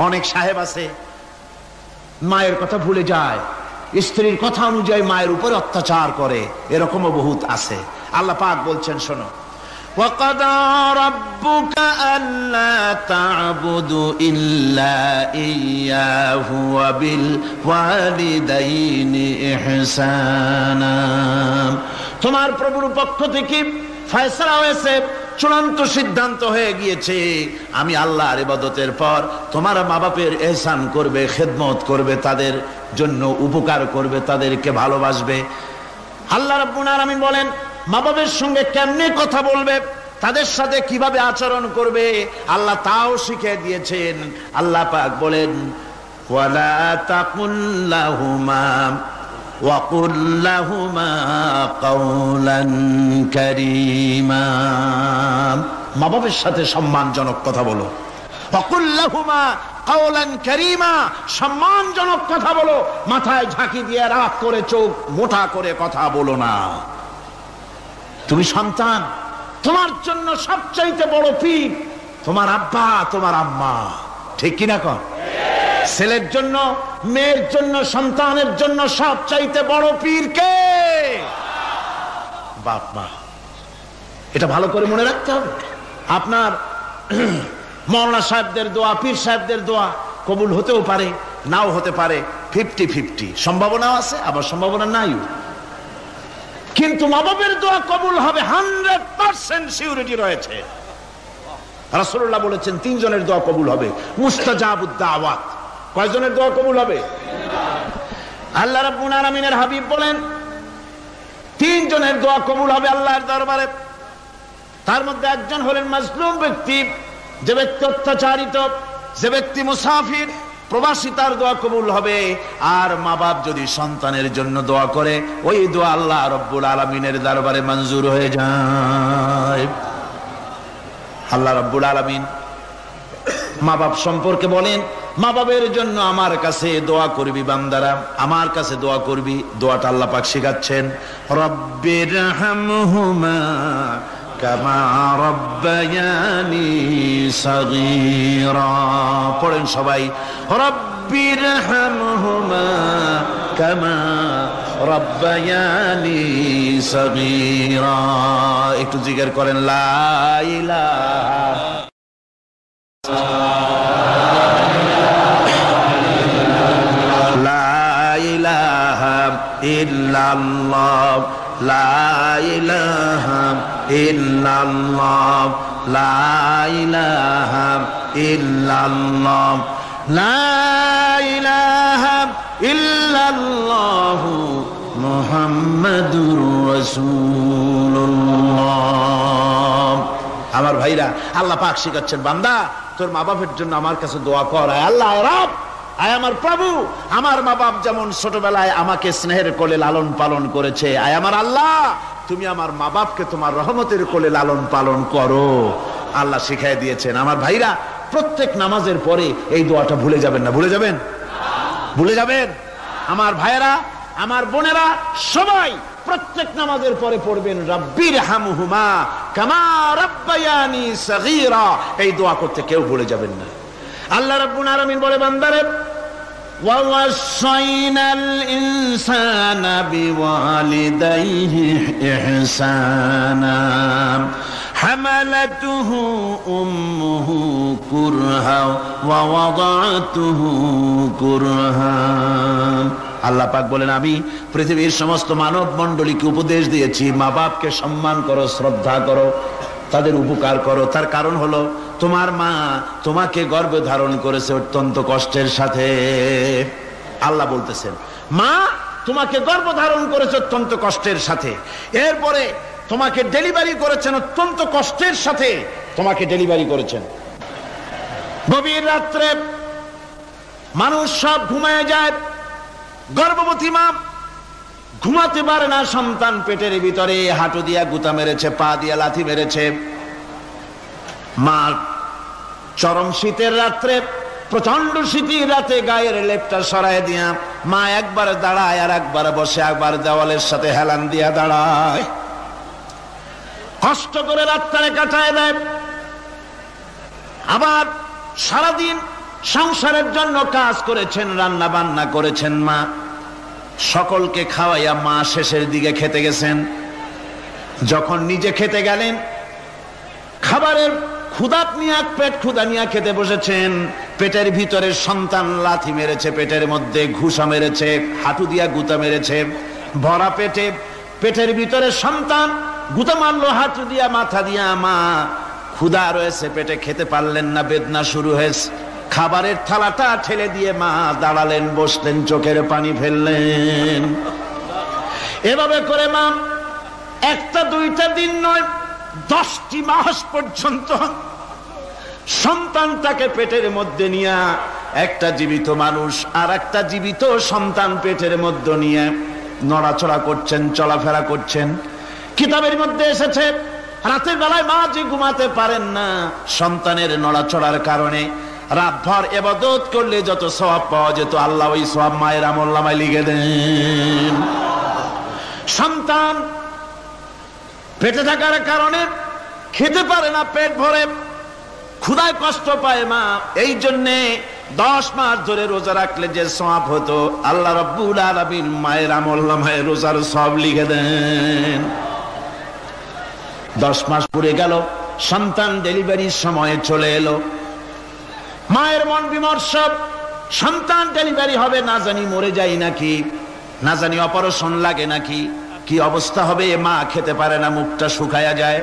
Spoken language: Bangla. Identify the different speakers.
Speaker 1: অনেক সাহেব আছে মায়ের কথা ভুলে যায়, স্ত্রীর কথা অনুযায়ী মায়ের উপর অত্যাচার করে, এরকমও বহুত আছে। আল্লাহ পাক বলছেন শোনো, وَقَضَى رَبُّكَ أَلَّا تَعْبُدُوا إِلَّا إِيَّاهُ وَبِالْوَالِدَيْنِ إِحْسَانًا। তোমার প্রভুর পক্ষ থেকে ফয়সালা হয়েছে, চূড়ান্ত সিদ্ধান্ত হয়ে গিয়েছে, আমি আল্লাহর ইবাদতের পর তোমার মা বাপের ইহসান করবে, খেদমত করবে, তাদের জন্য উপকার করবে, তাদেরকে ভালোবাসবে। আল্লাহ রাব্বুল আলামিন বলেন মা বাবার সঙ্গে কেমনে কথা বলবে, তাদের সাথে কিভাবে আচরণ করবে, আল্লাহ তাও শিখিয়ে দিয়েছেন। আল্লাহ পাক বলেন ওয়ালা তাকুল লাহুমা ওয়াকুল লাহুমা কাওলান কারীমা। মা বাবার সাথে সম্মানজনক কথা বলো। ওয়াকুল লাহুমা কাওলান কারীমা, সম্মানজনক কথা বলো, মাথায় ঝাঁকি দিয়ে রাগ করে চোখ মোটা করে কথা বলো না। তুমি সন্তান, তোমার জন্য সবচাইতে বড় পীর তোমার আব্বা তোমার আম্মা, ঠিক কিনা কন? ছেলের জন্য, মেয়ের জন্য, সন্তানের জন্য সবচাইতে বড় পীর কে? বাপ মা। এটা ভালো করে মনে রাখতে হবে। আপনার মাওলানা সাহেবদের দোয়া, পীর সাহেবদের দোয়া কবুল হতেও পারে, নাও হতে পারে, 50-50 সম্ভাবনাও আছে, আবার সম্ভাবনা নাই। কিন্তু মা বাবার দোয়া কবুল হবে 100% সিউরিটি রয়েছে। রাসূলুল্লাহ বলেছেন 3 জনের দোয়া কবুল হবে, মুস্তাজাবুদ দাওয়াত। কয়জনের দোয়া কবুল হবে? আল্লাহ রাব্বুল আলামিনের হাবিব বলেন 3 জনের দোয়া কবুল হবে আল্লাহর দরবারে। তার মধ্যে একজন হলেন মাজলুম ব্যক্তি, যে ব্যক্তি অত্যাচারিত, যে ব্যক্তি মুসাফির, প্রবাসী, তার দোয়া কবুল হবে। আর মা বাপ যদি সন্তানের জন্য দোয়া করে, ওই দোয়া আল্লাহ রাব্বুল আলামিনের দরবারে মঞ্জুর হয়ে যায়। আল্লাহ রাব্বুল আলামিন মা বাপ সম্পর্কে বলেন, মা বাবের জন্য আমার কাছে দোয়া করবি বান্দারা, আমার কাছে দোয়া করবি। দোয়াটা আল্লাহ পাক শিখাচ্ছেন, রব্বিরহামহুমা কামা রব্বায়ানি সাগীরা। পড়েন সবাই, রব্বিরহামহুমা কামা রব্বায়ানি সাগীরা। একটু জিকির করেন, লা ইলাহা ইল্লাল্লাহ, লা ইলাহা ইল্লাল্লাহ, লা ইলাহা ইল্লাল্লাহ, লা ইলাহা ইল্লাল্লাহু মুহাম্মাদুর রাসূলুল্লাহ। আমার ভাইরা, আল্লাহ পাক শিখাচ্ছেন, বান্দা তোর মা বাপের জন্য আমার কাছে দোয়া কর। আয় আল্লাহ, আয় রব, আয় আমার প্রভু, আমার মা বাপ যেমন ছোটবেলায় আমাকে স্নেহের কোলে লালন পালন করেছে, আয় আমার আল্লাহ তুমি আমার মা বাপকে তোমার রহমতের কোলে লালন পালন করো। আল্লাহ শিখাই দিয়েছেন। আমার ভাইরা, প্রত্যেক নামাজের পরে এই দোয়াটা ভুলে যাবেন না। ভুলে যাবেন? ভুলে যাবেন? আমার ভাইরা, আমার বোনেরা, সবাই প্রত্যেক নামাজের পরে পড়বেন, রব্বিরহামহুমা কামা রব্বায়ানি সাগীরা। এই দোয়া করতে কেউ ভুলে যাবেন না। আল্লাহ রাব্বুল আলামিন বলে, বান্দারে ওয়াসাইনাল ইনসানা বিওয়ালিদাইহি ইহসানা হামালাতুহু উম্মুহু কুরহা ওয়া ওয়াদাতুহু কুরহা। আল্লাহ পাক বলেন, আমি পৃথিবীর সমস্ত মানব মণ্ডলীকে উপদেশ দিয়েছি, মা বাপকে সম্মান করো, শ্রদ্ধা করো, তাদের উপকার করো। তার কারণ হলো তোমার মা তোমাকে গর্ভে ধারণ করেছে অত্যন্ত কষ্টের সাথে। আল্লাহ বলতেছেন, মা তোমাকে গর্ভ ধারণ করেছে অত্যন্ত কষ্টের সাথে, এরপরে তোমাকে ডেলিভারি করেছেন অত্যন্ত কষ্টের সাথে, তোমাকে ডেলিভারি করেছেন। গভীর রাত্রে মানুষ সব ঘুমায় যায়, গর্ভবতী মা ঘুমাতে পারে না, সন্তান পেটের ভিতরে হাঁটু দিয়া গুতা মেরেছে, পা দিয়া লাথি মেরেছে। মা চরম শীতের রাত্রে, প্রচন্ড শীতের রাতে গায়ের লেপটা সরায় দিয়া মা একবার দাঁড়ায়, আর একবার বসে, একবার দেওয়ালের সাথে হেলান দিয়া দাঁড়ায়, কষ্ট করে রাতটারে কাটায় দেয়। আবার সারাদিন সংসারের জন্য কাজ করেছেন, রান্না বান্না করেছেন মা, সকলকে খাওয়াইয়া মা শেষের দিকে খেতে গেছেন। যখন নিজে খেতে গেলেন, খাবারের ক্ষুধাত নিয়ে পেট ক্ষুধা নিয়ে খেতে বসেছেন, পেটের ভিতরে সন্তান লাথি মেরেছে, পেটের মধ্যে ঘুষা মেরেছে, হাঁটু দিয়া গুতা মেরেছে, ভরা পেটে পেটের ভিতরে সন্তান গুতা মারলো হাঁটু দিয়া, মাথা দিয়া। মা ক্ষুধা রয়েছে, পেটে খেতে পারলেন না, বেদনা শুরু হয়েছে। খাবারের থালাটা ঠেলে দিয়ে মা দাঁড়ালেন, বসলেন, চোখের পানি ফেললেন। এভাবে করে মা একটা দুইটা দিন নয়, 10টি মাস পর্যন্ত সন্তানটাকে পেটের মধ্যে নিয়ে, একটা জীবিত মানুষ আর একটা জীবিত সন্তান পেটের মধ্যে নিয়ে নড়াচড়া করছেন, চলাফেরা করছেন। কিতাবের মধ্যে এসেছে রাতের বেলায় মা যে ঘুমাতে পারেন না, সন্তানের নড়াচড়ার কারণে রাতভর ইবাদত করলে যত সওয়াব পাওয়া যেত, আল্লাহ ওই সওয়াব মায়ের আমলনামায় লিখে দেন। সন্তান পেটে থাকার কারণে খেতে পারে না, পেট ভরে ক্ষুধায় কষ্ট পায় মা। এই জন্যে 10 মাস ধরে রোজা রাখলে যে সওয়াব হতো, আল্লাহ রাব্বুল আলামিন মায়ের আমলনামায় রোজার সওয়াব লিখে দেন। 10 মাস পুরে গেল, সন্তান ডেলিভারির সময়ে চলে এলো। মায়ের মন বিমর্ষ, সন্তান ডেলিভারি হবে, না জানি মরে যাই নাকি, না জানি অপারেশন লাগে নাকি, কি অবস্থা হবে। মা খেতে পারে না, মুখটা শুকায়া যায়।